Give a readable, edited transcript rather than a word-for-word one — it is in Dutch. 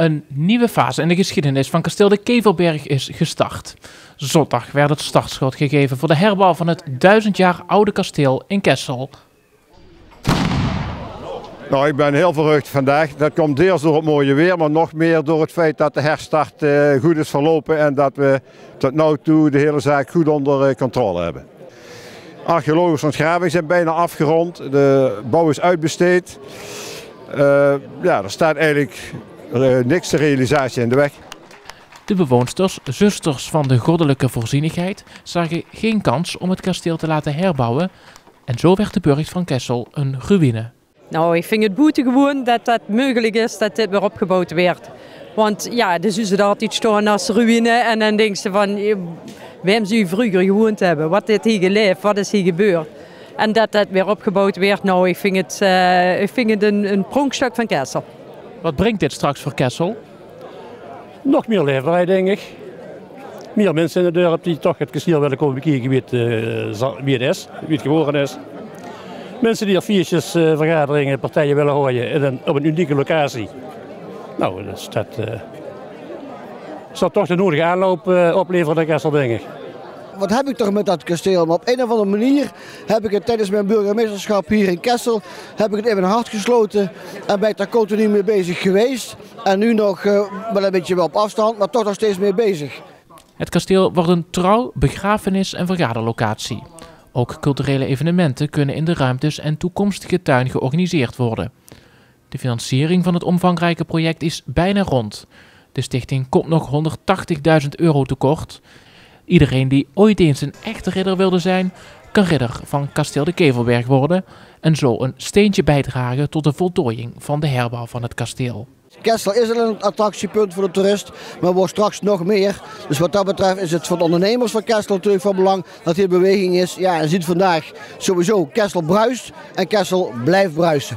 Een nieuwe fase in de geschiedenis van kasteel de Kevelberg is gestart. Zondag werd het startschot gegeven voor de herbouw van het 1000 jaar oude kasteel in Kessel. Nou, ik ben heel verheugd vandaag. Dat komt deels door het mooie weer, maar nog meer door het feit dat de herstart goed is verlopen en dat we tot nu toe de hele zaak goed onder controle hebben. Archeologische ontgravingen zijn bijna afgerond, de bouw is uitbesteed. Ja, er staat eigenlijk niks de realisatie in de weg. De bewoonsters, zusters van de goddelijke voorzienigheid, zagen geen kans om het kasteel te laten herbouwen en zo werd de burcht van Kessel een ruïne. Nou, ik vind het buitengewoon dat het mogelijk is dat dit weer opgebouwd werd. Want ja, dus is het altijd staan als ruïne en dan denk je van, waarom zou je vroeger gewoond hebben? Wat heeft hier geleefd? Wat is hier gebeurd? En dat het weer opgebouwd werd, nou, ik vind het een pronkstuk van Kessel. Wat brengt dit straks voor Kessel? Nog meer leverij, denk ik. Meer mensen in de dorp die toch het kasteel willen komen bekijken wie het is, wie het geworden is. Mensen die er viertjes, vergaderingen, partijen willen houden op een unieke locatie. Nou, dus dat zal toch de nodige aanloop opleveren in Kessel, denk ik. Wat heb ik toch met dat kasteel? Maar op een of andere manier heb ik het tijdens mijn burgemeesterschap hier in Kessel heb ik het in mijn hart gesloten en ben ik daar continu mee bezig geweest. En nu nog wel een beetje op afstand, maar toch nog steeds mee bezig. Het kasteel wordt een trouw-, begrafenis- en vergaderlocatie. Ook culturele evenementen kunnen in de ruimtes en toekomstige tuin georganiseerd worden. De financiering van het omvangrijke project is bijna rond. De stichting komt nog €180.000 tekort. Iedereen die ooit eens een echte ridder wilde zijn, kan ridder van kasteel de Kevelberg worden en zo een steentje bijdragen tot de voltooiing van de herbouw van het kasteel. Kessel is een attractiepunt voor de toerist, maar wordt straks nog meer. Dus wat dat betreft is het voor de ondernemers van Kessel natuurlijk van belang dat hier beweging is. Ja, en je ziet vandaag sowieso Kessel bruist en Kessel blijft bruisen.